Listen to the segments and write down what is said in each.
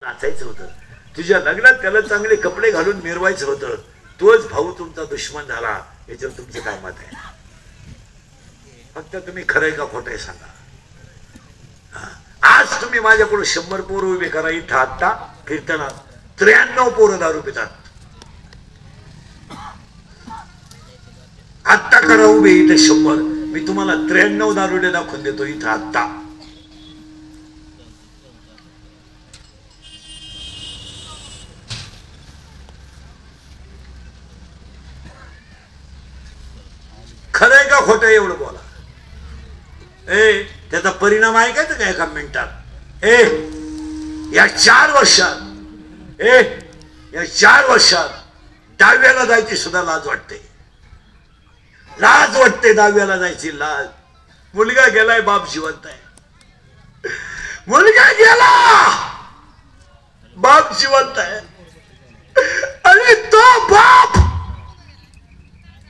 नाचायचं होतं, तुझ्या लग्नात त्याला चांगले कपडे घालून मिरवायचं होतं, तोच भाऊ तुमचा दुश्मन झाला. याच्यावर तुमचं काय मत आहे? फक्त तुम्ही खरंय का खोटंय सांगा. आज तुम्ही माझ्याकडून 100 पोरं उभे करा इथं. आता कीर्तनात 93 पोरं दारू पितात. आत्ता करा उभे इथे 100, मी तुम्हाला 93 दारुडे दाखवून देतो इथं आत्ता. खरंय का खोटं एवढं बोला. त्याचा परिणाम आहे काय का एका मिनिटात? या 4 वर्षात 10व्याला जायची सुद्धा लाज वाटते. लाज वाटते 10व्याला जायची लाज. मुलगा गेलाय, बाप जिवंत आहे. मुलगा गेला, बाप जिवंत आहे. आणि तो बाप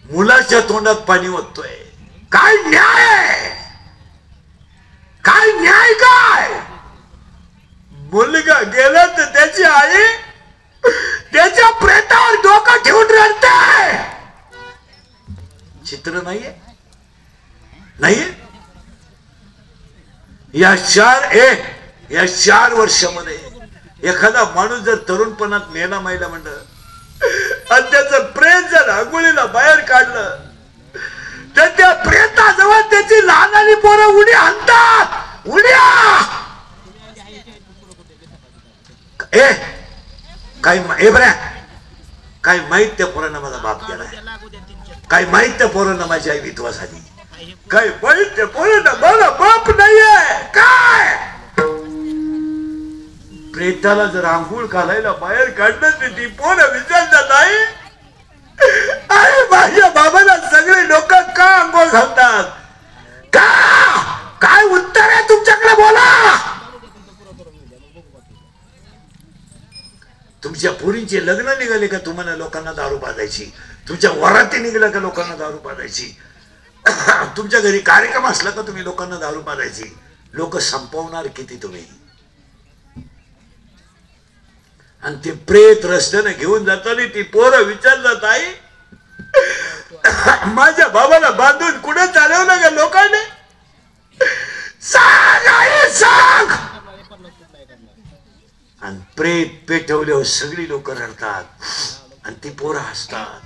मुलाच्या तोंडात पाणी ओततोय. काय न्याय? काय न्याय? काय मुलगा गेला तर त्याची आई त्याच्या प्रेतावर डोकं ठेवून रडते. चित्र नाहीये? नाहीये? या 4 वर्षामध्ये एखादा माणूस जर तरुणपणात मेला मायला म्हणलं आणि त्याचं प्रेत जर आंघोळीला बाहेर काढलं तर त्या प्रेताजवळ त्याची लहानाली पोरं उडी आणतात. उड्या काय माहित त्या पोरांना माझा बाप गेलाय? काय माहित त्या पोरांना माझी आई विधवा झाली? काय माहित त्या पोरांना मला बाप नाहीये? काय प्रेताला जर आंघोळ घालायला बाहेर काढलं तर ती पोरं विचारतात नाही अरे माझ्या बाबाला सगळे लोक का आंघोळ घालतात? का? काय उत्तर आहे तुमच्याकडे? बोला. तुमच्या पोरींचे लग्न निघाले का तुम्हाला लोकांना दारू पाजायची? तुमच्या वराती निघाल्या का लोकांना दारू पाजायची? तुमच्या घरी कार्यक्रम असला का तुम्ही लोकांना दारू पाजायची? लोक संपवणार किती तुम्ही? आणि ते प्रेत रस्त्याने घेऊन जाताना ती पोरं विचारतात आई माझ्या बाबाला बांधून कुठे चालवलं का लोकांनी? सांग आई सांग. आणि प्रेत पेटवल्यावर सगळी लोक रडतात आणि ती पोरं हसतात.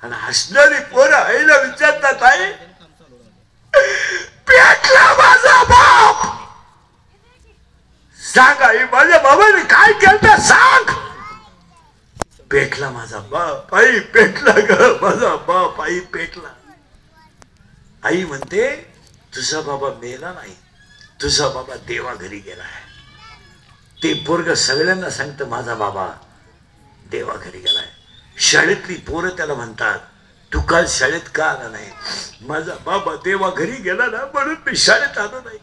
आणि हसणारी पोरं आईला विचारतात आई पेटला माझा बाप. सांग आई माझ्या बाबाने काय केलं सांग. पेटला माझा बाप. आई पेटला ग माझा बाप. आई पेटला. आई म्हणते तुझा बाबा मेला नाही, तुझा बाबा देवा घरी गेलाय. ते पोरग सगळ्यांना सांगतं माझा बाबा देवा घरी गेलाय. शाळेतली पोरं त्याला म्हणतात तू काल शाळेत का आला नाही? माझा बाबा देवा घरी गेला ना म्हणून मी शाळेत आलो नाही.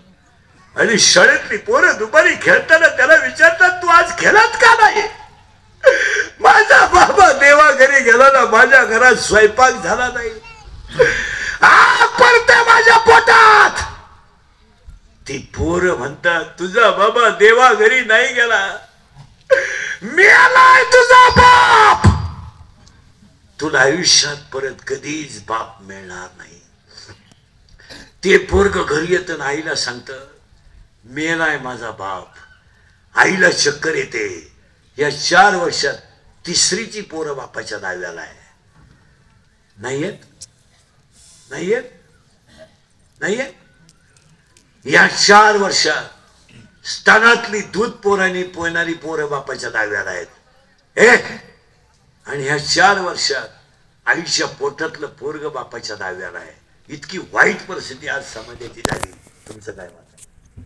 आणि शाळेतली पोरं दुपारी खेळताना त्याला विचारतात तू आज खेळत का नाही? माझा बाबा देवा घरी गेला ना, माझ्या घरात स्वयंपाक झाला नाही. आग पडते माझ्या पोटात. ती पोरं म्हणतात तुझा बाबा देवा घरी नाही गेला, मेलाय तुझा बाप. तुला आयुष्यात परत कधीच बाप मिळणार नाही. ते पोरग घरी येतं आईला सांगतं मेलाय माझा बाप. आईला चक्कर येते. या 4 वर्षात 3रीची पोरं बापाच्या दाव्याला आहे. नाही येत? नाही येत? नाही येत? या 4 वर्षात स्तनातली दूध पोरांनी पोहणारी पोरं बापाच्या दाव्याला आहेत. आणि ह्या 4 वर्षात आईच्या पोटातलं पोरग बापाच्या दाव्याला आहे. इतकी वाईट परिस्थिती आज समाजाची झाली. तुमचं काय मत आहे?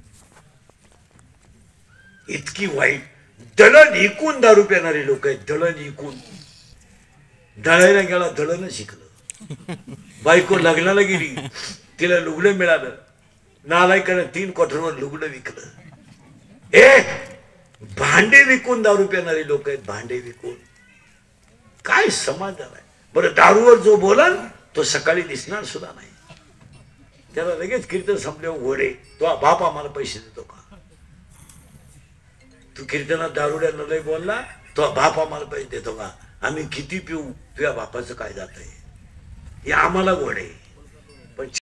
इतकी वाईट. दळण इकून दारू पिणारे लोक आहेत. दळण इकून. दळायला गेला दळण शिकलं. बायको लग्नाला गेली तिला लुगडं मिळालं. नालायकानं 3 क्वार्टरवर लुगडं विकलं. भांडे विकून दारू पिणारे लोक आहेत. भांडे विकून. काय समाज झालाय बरं. दारूवर जो बोलाल तो सकाळी दिसणार सुद्धा नाही. त्याला लगेच कीर्तन संपल्यावर घोडे तो बाप आम्हाला पैसे देतो का? तू कीर्तनात दारुड्यानं लय बोलला, तो बाप आम्हाला पैसे देतो का? आम्ही किती पिऊ, तुझ्या बापाचं काय जात आहे? हे आम्हाला गोड आहे.